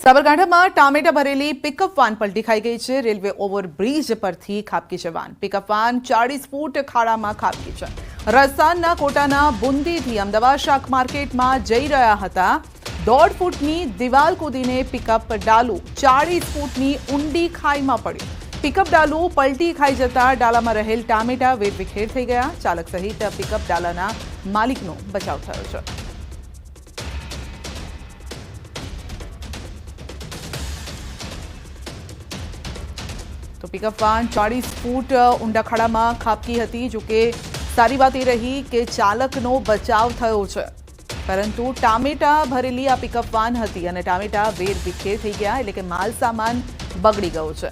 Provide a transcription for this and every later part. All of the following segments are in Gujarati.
સાબરકાંઠામાં ટામેટા ભરેલી પિકઅપ વાન પલટી ખાઈ ગઈ છે। રેલવે ઓવરબ્રિજ પરથી ખાબકી છે વાન। પિકઅપ વાન 40 ફૂટ ખાડામાં ખાબકી છે। રાજસ્થાનના કોટાના બુંદીથી અમદાવાદ શાક માર્કેટમાં જઈ રહ્યા હતા। 1.5 ફૂટની દિવાલ કૂદીને પિકઅપ ડાલુ 40 ફૂટની ઊંડી ખાઈમાં પડ્યું। પિકઅપ ડાલુ પલટી ખાઈ જતા ડાલામાં રહેલ ટામેટા વેરવિખેર થઈ ગયા। ચાલક સહિત પિકઅપ ડાલાના માલિકનો બચાવ થયો છે। तो पिकअप वान 40 फूट ऊंडा खाड़ाમાં ખાબકી હતી। જો કે સારી વાત એ રહી કે ચાલકનો બચાવ થયો છે, પરંતુ ટામેટા ભરેલી આ પિકઅપ વાન હતી અને ટામેટા વેરવિખેર થઈ ગયા, એટલે કે માલ સામાન બગડી ગયો છે।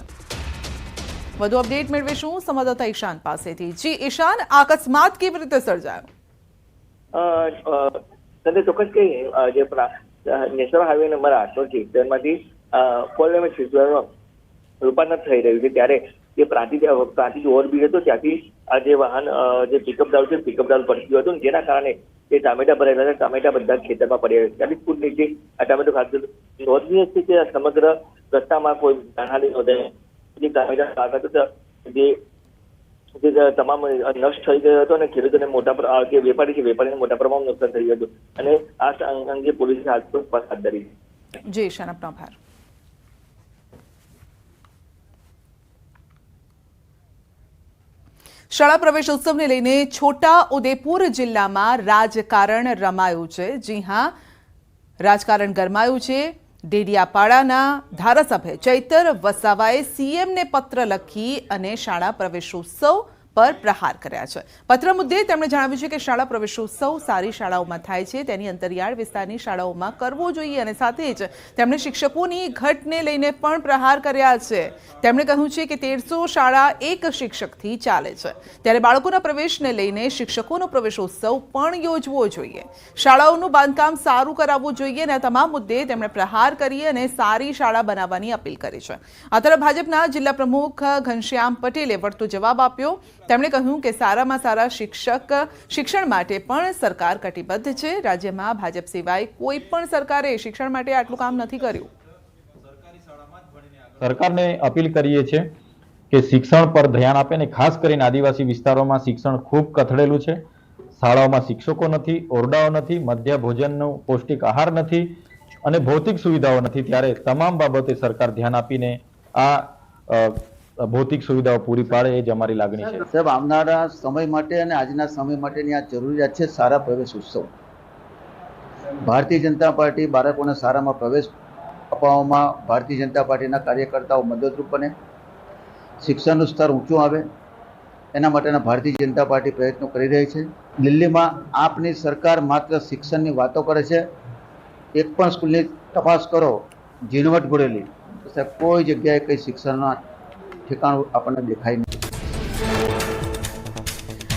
વધુ અપડેટ મેળવીશું સંવાદદાતા ઈશાન પાસેથી। જી ઈશાન, અકસ્માત કેવી રીતે સર્જાયો? ચોક્કસ કે જે નેશનલ હાઈવે નંબર 8 છે તેમાંથી 4 લેન સિસ્ટમમાં રૂપાંતર થઈ રહ્યું છે, ત્યારે જે પ્રાંતિજ ઓવરબ્રિજ હતો ત્યાંથી આ જે વાહન જે પિકઅપ ડાલ છે પિકઅપ ડાલ પડી ગયું હતું, જેના કારણે જે ટામેટા ભરેલા હતા ટામેટા બધા ખેતરમાં પડ્યા છે। 40 ફૂટ નીચે આ ટામેટો ખાસ નોંધનીય છે કે સમગ્ર રસ્તામાં કોઈ જાનહાની નોંધાઈ। જે ટામેટા પાક હતો જે તમામ નષ્ટ થઈ ગયો હતો અને ખેડૂતોને જે વેપારી છે વેપારીને મોટા પ્રમાણમાં નુકસાન થયું હતું, અને આ અંગે પોલીસે હાથ ધરી છે। જી ઈશાન, આપનો આભાર। શાળા પ્રવેશોત્સવને લઈને છોટા ઉદેપુર જિલ્લામાં રાજકારણ રમાયું છે। જી હા, રાજકારણ ગરમાયું છે। ડેડિયાપાડાના ધારાસભ્ય ચૈતર વસાવાએ સીએમને પત્ર લખી અને શાળા પ્રવેશોત્સવ પર પ્રહાર કર્યા છે। પત્ર મુદ્દે તેમણે જણાવ્યું છે કે શાળા પ્રવેશોત્સવ સારી શાળાઓમાં થાય છે, તેની અંતરિયાળ વિસ્તારની શાળાઓમાં કરવો જોઈએ, અને સાથે જ તેમણે શિક્ષકોની ઘટને લઈને પણ પ્રહાર કર્યા છે। તેમણે કહ્યું છે કે 1300 શાળા એક શિક્ષકથી ચાલે છે, ત્યારે બાળકોના પ્રવેશને લઈને શિક્ષકોનો પ્રવેશોત્સવ પણ યોજવો જોઈએ। શાળાઓનું બાંધકામ સારું કરાવવું જોઈએ, અને તમામ મુદ્દે તેમણે પ્રહાર કરી અને સારી શાળા બનાવવાની અપીલ કરી છે। આ તરફ ભાજપના જિલ્લા પ્રમુખ ઘનશ્યામ પટેલે વળતો જવાબ આપ્યો। તેમણે કહ્યું કે સારામાં સારા શિક્ષણ માટે પણ સરકાર કટિબદ્ધ છે। રાજ્યમાં ભાજપ સિવાય કોઈ પણ સરકારે શિક્ષણ માટે આટલું કામ નથી કર્યું। સરકારને અપીલ કરીએ છીએ કે શિક્ષણ પર ધ્યાન આપે, ને ખાસ કરીને આદિવાસી વિસ્તારોમાં શિક્ષણ ખૂબ કથળેલું છે। શાળાઓમાં શિક્ષકો નથી, ઓરડાઓ નથી, મધ્ય ભોજનનો પૌષ્ટિક આહાર નથી અને ભૌતિક સુવિધાઓ નથી, ત્યારે તમામ બાબતે સરકાર ધ્યાન આપીને આ ભૌતિક સુવિધાઓ પૂરી પાડે એ જ અમારી લાગણી છે। સાહેબ, આવનારા સમય માટે અને આજના સમય માટેની આ જરૂરિયાત છે સારા પ્રવેશ ઉત્સવ। ભારતીય જનતા પાર્ટી બાળકોને શાળામાં પ્રવેશ અપાવવામાં ભારતીય જનતા પાર્ટીના કાર્યકર્તાઓ મદદરૂપ બને, શિક્ષણનું સ્તર ઊંચું આવે, એના માટેના ભારતીય જનતા પાર્ટી પ્રયત્નો કરી રહી છે। દિલ્હીમાં આપની સરકાર માત્ર શિક્ષણની વાતો કરે છે। એક પણ સ્કૂલની તપાસ કરો ઝીણવટ ભરેલી, તો સાહેબ કોઈ જગ્યાએ કંઈ શિક્ષણના ઠેકાણું આપણને દેખાય નહીં।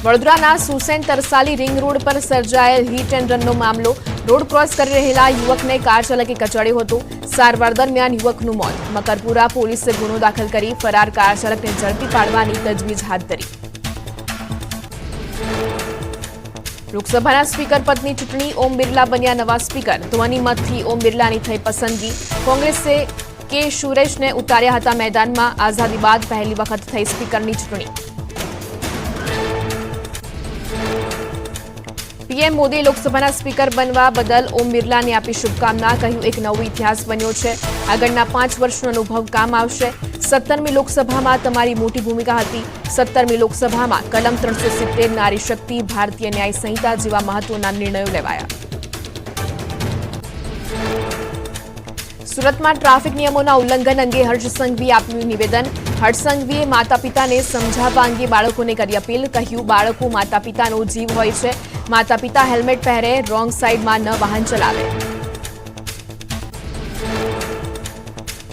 વડોદરાના સુસેન તરસાલી રિંગ રોડ પર સર્જાયેલ હિટ એન્ડ રનનો મામલો। રોડ ક્રોસ કરી રહેલા યુવકને કાર ચાલકે કચડ્યો હતો। સારવાર દરમિયાન યુવકનું મોત। મકરપુરા પોલીસે ગુનો દાખલ કરી ફરાર કાર ચાલકને ઝડપી પાડવાની તજવીજ હાથ ધરી। લોકસભાના સ્પીકર પદની ચૂંટણી, ઓમ બિરલા બન્યા નવા સ્પીકર। ધ્વનિમતથી ઓમ બિરલાની થઈ પસંદગી। કોંગ્રેસે કે સુરેશને ઉતાર્યા હતા મેદાનમાં। આઝાદી બાદ પહેલી વખત થઈ સ્પીકરની ચૂંટણી। પીએમ મોદી લોકસભાના સ્પીકર બનવા બદલ ઓમ બિરલાને આપી શુભકામના। કહ્યું એક નવો ઇતિહાસ બન્યો છે, આગળના 5 વર્ષનો અનુભવ કામ આવશે। 17મી લોકસભામાં તમારી મોટી ભૂમિકા હતી। 17મી લોકસભામાં કલમ 370 નારી શક્તિ, ભારતીય ન્યાય સંહિતા જેવા મહત્વના નિર્ણયો લેવાયા। સુરતમાં ટ્રાફિક નિયમોના ઉલ્લંઘન અંગે હર્ષ સંઘવીએ આપ્યું નિવેદન। હર્ષ સંઘવીએ માતા પિતાને સમજાવવા અંગે બાળકોને કરી અપીલ। કહ્યું માતા પિતાનો જીવ હોય છે, માતા પિતા હેલ્મેટ પહેરે, રોંગ સાઈડમાં ન વાહન ચલાવે।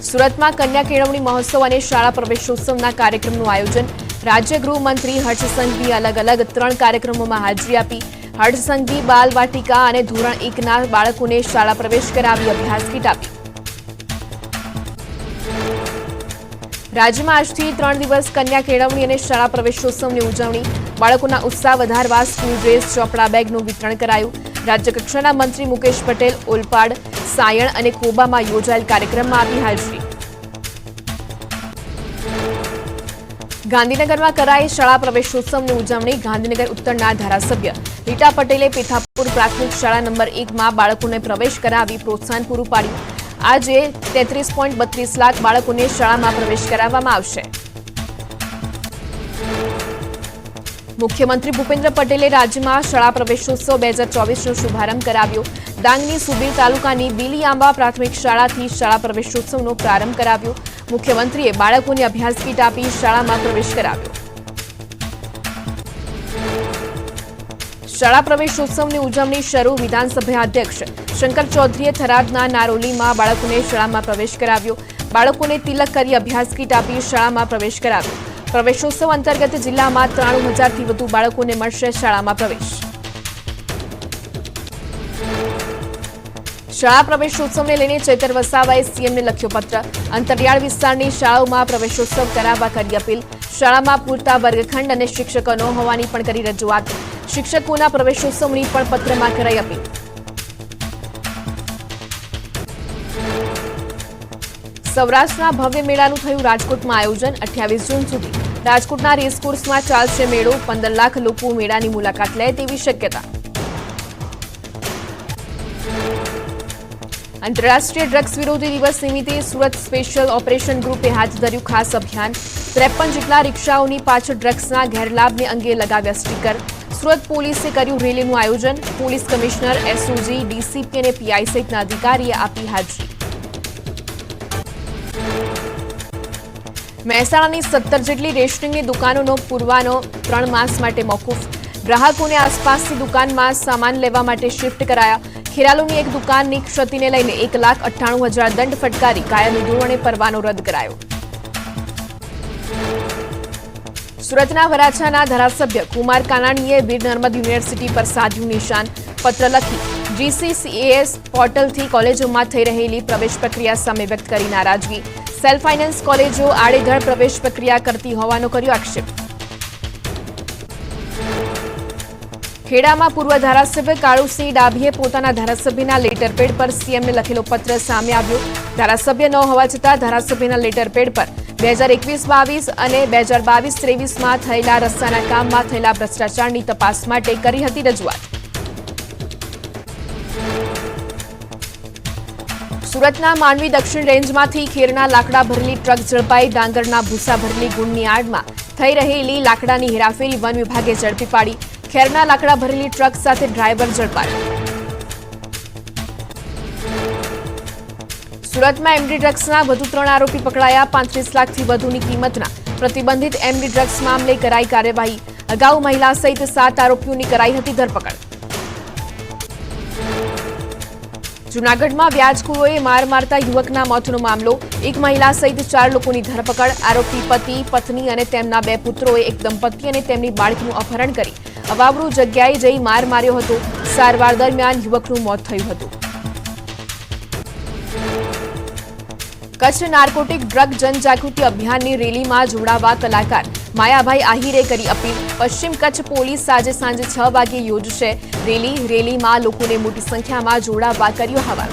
સુરતમાં કન્યા કેળવણી મહોત્સવ અને શાળા પ્રવેશોત્સવના કાર્યક્રમનું આયોજન। રાજ્ય ગૃહમંત્રી હર્ષ સંઘવીએ અલગ અલગ 3 કાર્યક્રમોમાં હાજરી આપી। હર્ષ સંઘવી બાલ વાટિકા અને ધોરણ 1ના બાળકોને શાળા પ્રવેશ કરાવી અભ્યાસ કીટ આપી। રાજ્યમાં આજથી 3 દિવસ કન્યા કેળવણી અને શાળા પ્રવેશોત્સવની ઉજવણી. બાળકોના ઉત્સાહ વધારવા સ્કૂલ ડ્રેસ, ચોપડા, બેગનું વિતરણ કરાયું. રાજ્યકક્ષાના મંત્રી મુકેશ પટેલ ઓલપાડ, સાયણ અને કોબામાં યોજાયેલ કાર્યક્રમમાં આપી હાજરી. ગાંધીનગરમાં કરાઈ શાળા પ્રવેશોત્સવની ઉજવણી. ગાંધીનગર ઉત્તરના ધારાસભ્ય રીટા પટેલે પેથાપુર પ્રાથમિક શાળા નંબર 1માં બાળકોને પ્રવેશ કરાવી પ્રોત્સાહન પૂરું પાડ્યું. આજે 33.32 લાખ બાળકોને શાળામાં પ્રવેશ કરાવવામાં આવશે. મુખ્યમંત્રી ભૂપેન્દ્ર પટેલે રાજ્યમાં શાળા પ્રવેશોત્સવ 2024નો શુભારંભ કરાવ્યો. ડાંગની સુબીર તાલુકાની બીલી આંબા પ્રાથમિક શાળાથી શાળા પ્રવેશોત્સવનો પ્રારંભ કરાવ્યો. મુખ્યમંત્રીએ બાળકોને અભ્યાસ કીટ આપી શાળામાં પ્રવેશ કરાવ્યો. શાળા પ્રવેશોત્સવની ઉજવણી શરૂ. વિધાનસભા અધ્યક્ષ શંકર ચૌધરીએ થરાદના નારોલીમાં બાળકોને શાળામાં પ્રવેશ કરાવ્યો. બાળકોને તિલક કરી અભ્યાસ કીટ આપી શાળામાં પ્રવેશ કરાવ્યો. પ્રવેશોત્સવ અંતર્ગત જિલ્લામાં 93,000થી વધુ બાળકોને મળશે શાળામાં પ્રવેશ. શાળા પ્રવેશોત્સવને લઈને ચૈતર વસાવાએ સીએમને લખ્યો પત્ર. અંતરિયાળ વિસ્તારની શાળાઓમાં પ્રવેશોત્સવ કરાવવા કરી અપીલ. શાળામાં પૂરતા વર્ગખંડ અને શિક્ષકો ન હોવાની પણ કરી રજૂઆત. શિક્ષકોના પ્રવેશોત્સવની પણ પત્રમાં કરાઈ અપીલ. સૌરાષ્ટ્રના ભવ્ય મેળાનું થયું રાજકોટમાં આયોજન. 28 જૂન સુધી રાજકોટના રેસકોર્સમાં ચાલશે મેળો. 15 લાખ લોકો મેળાની મુલાકાત લે તેવી શક્યતા. આંતરરાષ્ટ્રીય ડ્રગ્સ વિરોધી દિવસ નિમિત્તે સુરત સ્પેશિયલ ઓપરેશન ગ્રુપે હાથ ધર્યું ખાસ અભિયાન. 53 જેટલા રિક્ષાઓની પાછળ ડ્રગ્સના ગેરલાભને અંગે લગાવ્યા સ્ટીકર. સુરત પોલીસે કર્યું રેલીનું આયોજન. પોલીસ કમિશનર, એસઓજી, ડીસીપી અને પીઆઈ સહિતના અધિકારીએ આપી હાજરી. મહેસાણાની 17 જેટલી રેશનિંગની દુકાનોનો પુરવાનો 3 માસ માટે મોકૂફ. ગ્રાહકોને આસપાસની દુકાનમાં સામાન લેવા માટે શિફ્ટ કરાયા. ખેરાલુની એક દુકાનની ક્ષતિને લઈને 1,98,000 દંડ ફટકારી કાયમી ધોરણે પરવાનો રદ કરાયો. સુરતના વરાછાના ધારાસભ્ય કુમાર કાનાણીએ વીર નર્મદ યુનિવર્સિટી પર સાધ્યું નિશાન. પત્ર લખી GCCAS પોર્ટલથી કોલેજોમાં થઈ રહેલી પ્રવેશ પ્રક્રિયા સામે વ્યક્ત કરી નારાજગી. સેલ્ફ ફાઇનાન્સ કોલેજો આડેધડ પ્રવેશ પ્રક્રિયા કરતી હોવાનો કર્યો આક્ષેપ. ખેડામાં પૂર્વ ધારાસભ્ય કાળુસિંહ ડાભીએ પોતાના ધારાસભ્યના લેટરપેડ પર સીએમને લખેલો પત્ર સામે આવ્યો. ધારાસભ્ય ન હોવા છતાં ધારાસભ્યના લેટરપેડ પર 2021-22 અને 2022-23માં થયેલા રસ્તાના કામમાં થયેલા ભ્રષ્ટાચારની તપાસ માટે કરી હતી રજૂઆત. સુરતના માંડવી દક્ષિણ રેન્જમાંથી ખેરના લાકડા ભરેલી ટ્રક ઝડપાઈ. ડાંગરના ભૂસા ભરેલી ગુણની આડમાં થઈ રહેલી લાકડાની હેરાફેરી વન વિભાગે ઝડપી પાડી. ખેરના લાકડા ભરેલી ટ્રક સાથે ડ્રાઈવર ઝડપાયો. સુરતમાં એમડી ડ્રગ્સના વધુ 3 આરોપી પકડાયા. 35 લાખથી વધુની કિંમતના પ્રતિબંધિત એમડી ડ્રગ્સ મામલે કરાઈ કાર્યવાહી. અગાઉ મહિલા સહિત 7 આરોપીઓની કરાઈ હતી ધરપકડ. જૂનાગઢમાં વ્યાજખોરોએ માર મારતા યુવકના મોતનો મામલો. એક મહિલા સહિત 4 લોકોની ધરપકડ. આરોપી પતિ, પત્ની અને તેમના 2 પુત્રોએ એક દંપતી અને તેમની બાળકીનું અપહરણ કરી અવાવરૂ જગ્યાએ જઈ માર માર્યો હતો. સારવાર દરમિયાન યુવકનું મોત થયું હતું. કચ્છ નાર્કોટિક ડ્રગ જનજાગૃતિ અભિયાનની રેલીમાં જોડાવા કલાકાર માયાભાઈ આહિરે કરી અપીલ. પશ્ચિમ કચ્છ પોલીસ આજે સાંજે 6 વાગે યોજશે રેલીમાં લોકોને મોટી સંખ્યામાં જોડાવા કર્યો આહવાન.